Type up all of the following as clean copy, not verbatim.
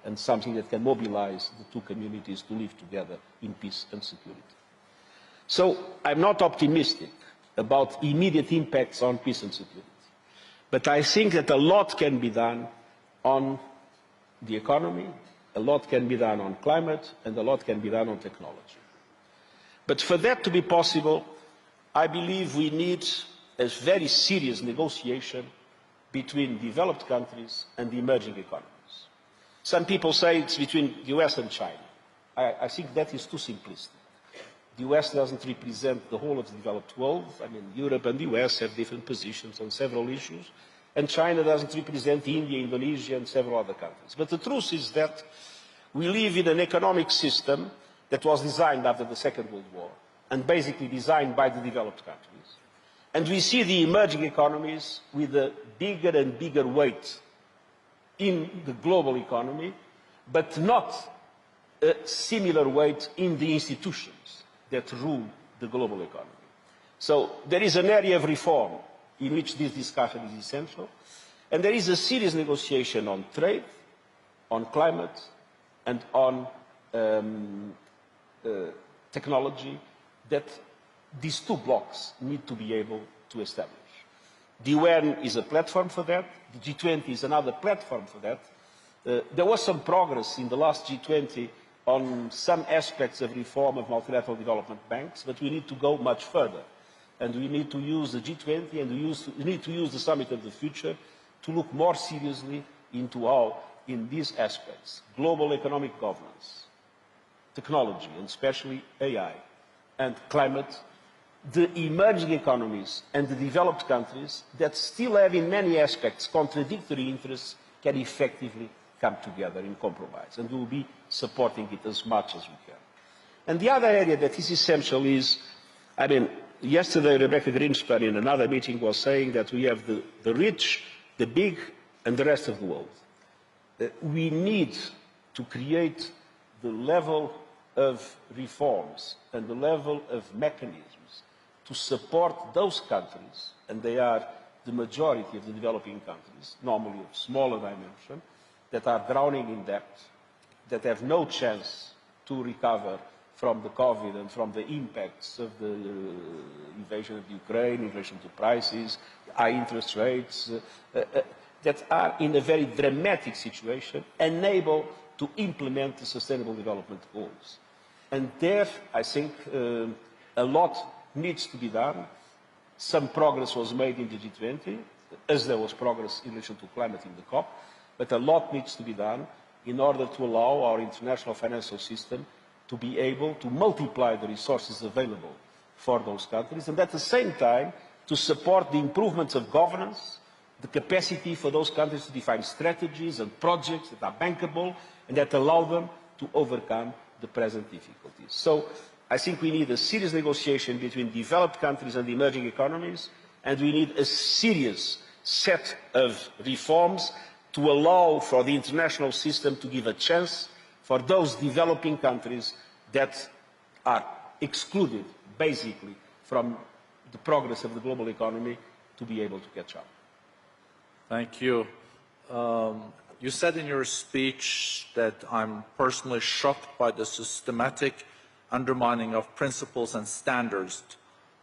and something that can mobilize the two communities to live together in peace and security. So I'm not optimistic about immediate impacts on peace and security, but I think that a lot can be done on the economy, a lot can be done on climate, and a lot can be done on technology. But for that to be possible, I believe we need a very serious negotiation between developed countries and the emerging economies. Some people say it's between the US and China. I think that is too simplistic. The US doesn't represent the whole of the developed world. I mean, Europe and the US have different positions on several issues, and China doesn't represent India, Indonesia, and several other countries. But the truth is that we live in an economic system that was designed after the Second World War, and basically designed by the developed countries. And we see the emerging economies with a bigger and bigger weight in the global economy, but not a similar weight in the institutions that rule the global economy. So there is an area of reform in which this discussion is essential, and there is a serious negotiation on trade, on climate, and on technology that these two blocks need to be able to establish. The UN is a platform for that. The G20 is another platform for that. There was some progress in the last G20 on some aspects of reform of multilateral development banks, but we need to go much further. And we need to use the G20 and we need to use the Summit of the Future to look more seriously into how, in these aspects, global economic governance, technology, and especially AI, and climate, the emerging economies and the developed countries that still have in many aspects contradictory interests can effectively come together in compromise, and we will be supporting it as much as we can. And the other area that is essential is, I mean, yesterday Rebecca Greenspan in another meeting was saying that we have the rich, the big, and the rest of the world. We need to create the level of reforms and the level of mechanisms to support those countries, and they are the majority of the developing countries, normally of smaller dimension, that are drowning in debt, that have no chance to recover from the COVID and from the impacts of the invasion of Ukraine, inflation to prices, high interest rates, that are in a very dramatic situation, unable to implement the Sustainable Development Goals. And there, I think, a lot needs to be done. Some progress was made in the G20, as there was progress in relation to climate in the COP, but a lot needs to be done in order to allow our international financial system to be able to multiply the resources available for those countries, and at the same time to support the improvements of governance, the capacity for those countries to define strategies and projects that are bankable and that allow them to overcome the present difficulties. So I think we need a serious negotiation between developed countries and emerging economies, and we need a serious set of reforms to allow for the international system to give a chance for those developing countries that are excluded, basically, from the progress of the global economy to be able to catch up. Thank you. You said in your speech that I'm personally shocked by the systematic undermining of principles and standards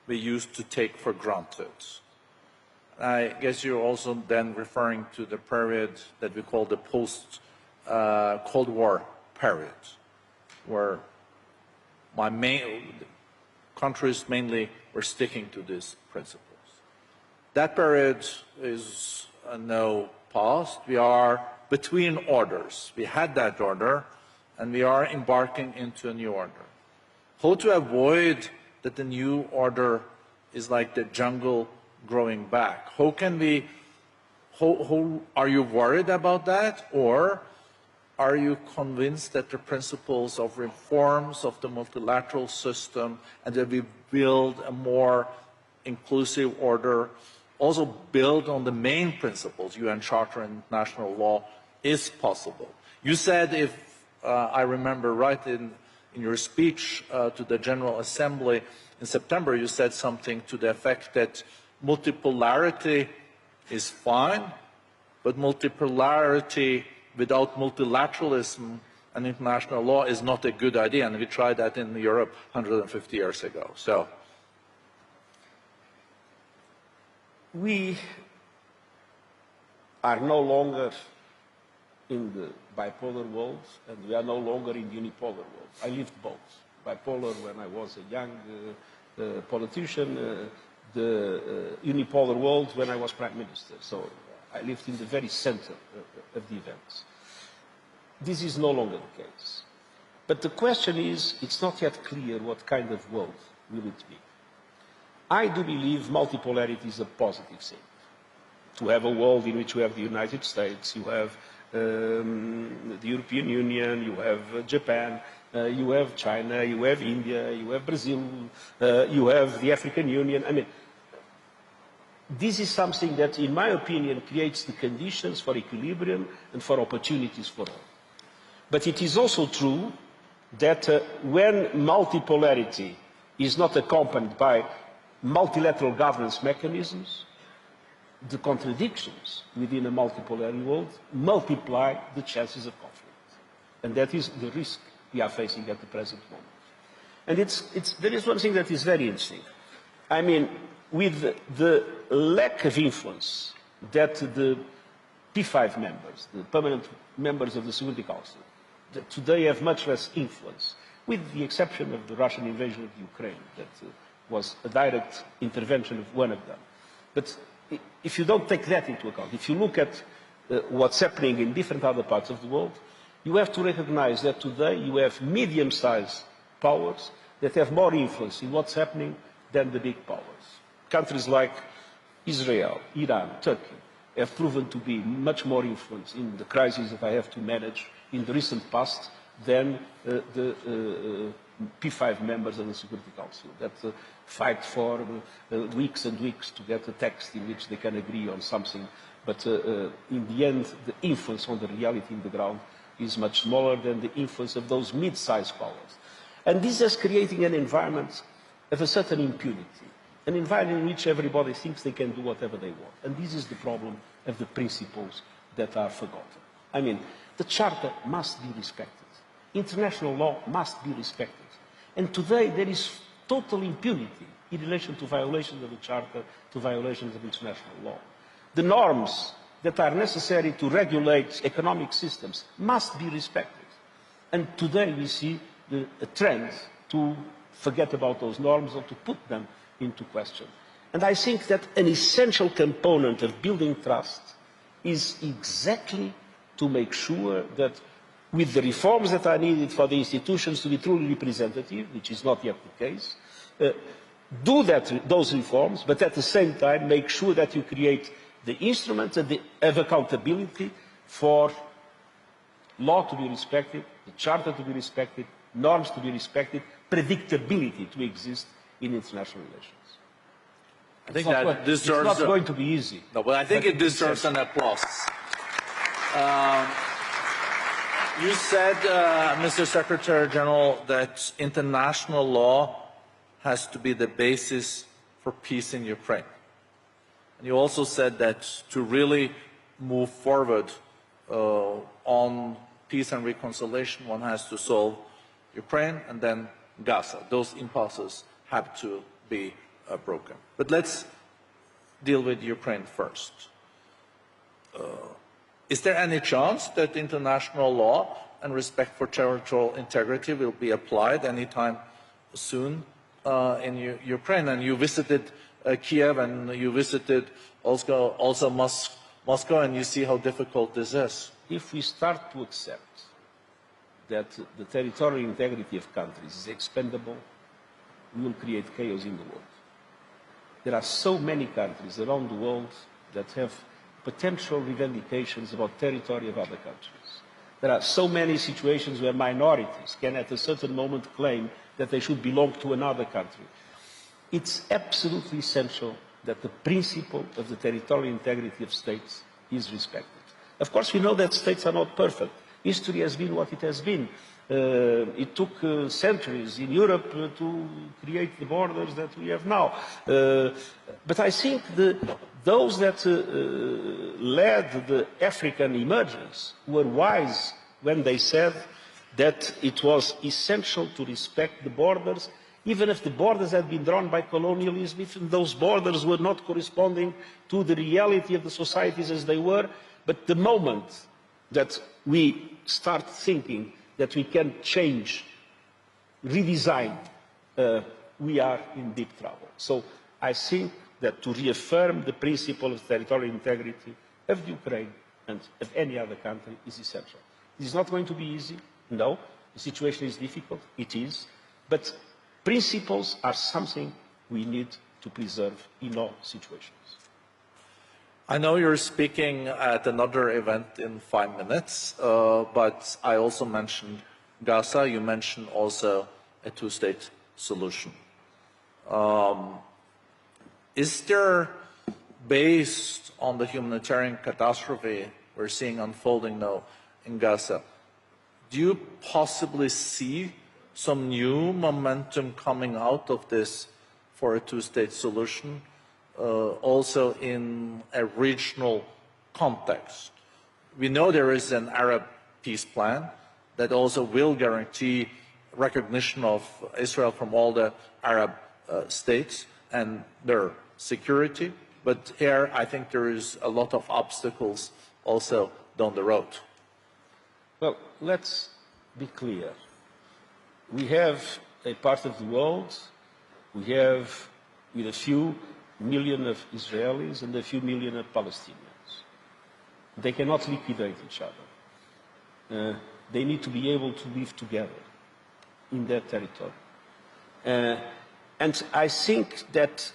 we used to take for granted. I guess you're also then referring to the period that we call the post-Cold War period, where countries mainly were sticking to these principles. That period is now past. We are between orders. We had that order, and we are embarking into a new order. How to avoid that the new order is like the jungle growing back? How are you worried about that, or are you convinced that the principles of reforms of the multilateral system and that we build a more inclusive order, also build on the main principles, UN Charter and international law, is possible? You said, if I remember right in your speech to the General Assembly in September, you said something to the effect that multipolarity is fine, but multipolarity without multilateralism and international law is not a good idea, and we tried that in Europe 150 years ago. So we are no longer in the bipolar world, and we are no longer in the unipolar world. I lived both. Bipolar when I was a young politician, the unipolar world when I was Prime Minister. So I lived in the very center of the events. This is no longer the case. But the question is, it's not yet clear what kind of world will it be. I do believe multipolarity is a positive thing. To have a world in which you have the United States, you have the European Union, you have Japan, you have China, you have India, you have Brazil, you have the African Union. I mean, this is something that, in my opinion, creates the conditions for equilibrium and for opportunities for all. But it is also true that when multipolarity is not accompanied by multilateral governance mechanisms, the contradictions within a multipolar world multiply the chances of conflict. And that is the risk we are facing at the present moment. And there is one thing that is very interesting. I mean, with the lack of influence that the P5 members, the permanent members of the Security Council, that today have much less influence, with the exception of the Russian invasion of Ukraine, that was a direct intervention of one of them. But if you don't take that into account, if you look at what's happening in different other parts of the world, you have to recognize that today you have medium-sized powers that have more influence in what's happening than the big powers. Countries like Israel, Iran, Turkey have proven to be much more influenced in the crises that I have to manage in the recent past than the P5 members of the Security Council that fight for weeks and weeks to get a text in which they can agree on something. But in the end, the influence on the reality in the ground is much smaller than the influence of those mid-sized powers. And this is creating an environment of a certain impunity, an environment in which everybody thinks they can do whatever they want. And this is the problem of the principles that are forgotten. I mean, the Charter must be respected. International law must be respected. And today there is total impunity in relation to violations of the Charter, to violations of international law. The norms that are necessary to regulate economic systems must be respected. And today we see a trend to forget about those norms or to put them into question. And I think that an essential component of building trust is exactly to make sure that with the reforms that are needed for the institutions to be truly representative, which is not yet the case, do those reforms, but at the same time make sure that you create the instruments of accountability for law to be respected, the Charter to be respected, norms to be respected, predictability to exist in international relations. I think that deserves... It's not going to be easy. No, but I think it deserves an applause. You said, Mr. Secretary General, that international law has to be the basis for peace in Ukraine. And you also said that to really move forward on peace and reconciliation, one has to solve Ukraine and then Gaza. Those impulses have to be broken. But let's deal with Ukraine first. Is there any chance that international law and respect for territorial integrity will be applied anytime soon in Ukraine? And you visited Kiev and you visited also Moscow, and you see how difficult this is. If we start to accept that the territorial integrity of countries is expendable, we will create chaos in the world. There are so many countries around the world that have potential revendications about territory of other countries. There are so many situations where minorities can at a certain moment claim that they should belong to another country. It's absolutely essential that the principle of the territorial integrity of states is respected. Of course, we know that states are not perfect. History has been what it has been. It took centuries in Europe to create the borders that we have now. But I think those that led the African emergence were wise when they said that it was essential to respect the borders, even if the borders had been drawn by colonialism, even those borders were not corresponding to the reality of the societies as they were. But the moment that we start thinking that we can change, redesign, we are in deep trouble. So I think that to reaffirm the principle of territorial integrity of the Ukraine and of any other country is essential. It is not going to be easy. No, the situation is difficult. It is. But principles are something we need to preserve in all situations. I know you're speaking at another event in 5 minutes, but I also mentioned Gaza. You mentioned also a two-state solution. Is there, based on the humanitarian catastrophe we're seeing unfolding now in Gaza, do you possibly see some new momentum coming out of this for a two-state solution, also in a regional context? We know there is an Arab peace plan that also will guarantee recognition of Israel from all the Arab states and their security, but here I think there is a lot of obstacles also down the road. Well, let's be clear. We have a part of the world, we have with a few million of Israelis and a few million of Palestinians. They cannot liquidate each other. They need to be able to live together in their territory. And I think that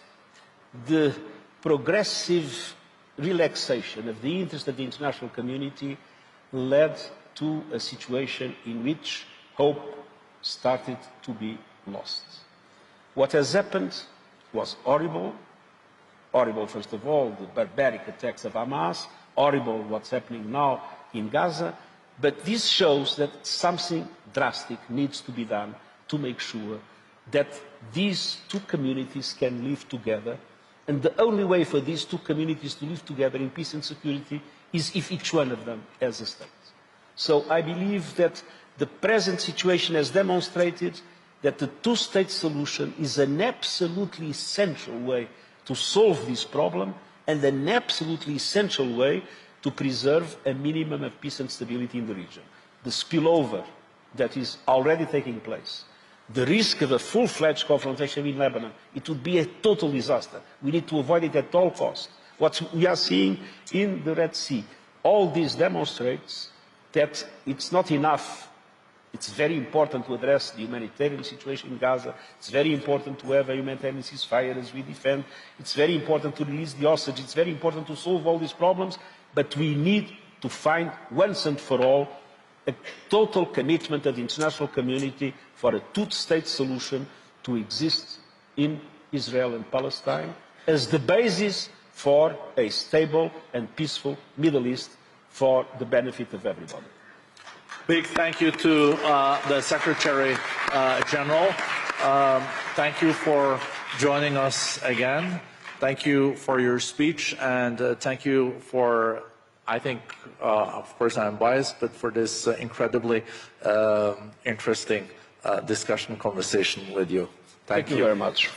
the progressive relaxation of the interest of the international community led to a situation in which hope started to be lost. What has happened was horrible. Horrible, first of all, the barbaric attacks of Hamas. Horrible what's happening now in Gaza. But this shows that something drastic needs to be done to make sure that these two communities can live together. And the only way for these two communities to live together in peace and security is if each one of them has a state. So I believe that the present situation has demonstrated that the two-state solution is an absolutely essential way to solve this problem and an absolutely essential way to preserve a minimum of peace and stability in the region. The spillover that is already taking place, the risk of a full-fledged confrontation in Lebanon, it would be a total disaster. We need to avoid it at all costs. What we are seeing in the Red Sea, all this demonstrates that it's not enough. It's very important to address the humanitarian situation in Gaza. It's very important to have a humanitarian ceasefire as we defend. It's very important to release the hostages. It's very important to solve all these problems. But we need to find once and for all a total commitment of the international community for a two-state solution to exist in Israel and Palestine as the basis for a stable and peaceful Middle East for the benefit of everybody. Big thank you to the Secretary General. Thank you for joining us again. Thank you for your speech, and thank you for, I think, of course I'm biased, but for this incredibly interesting discussion conversation with you. Thank you very much.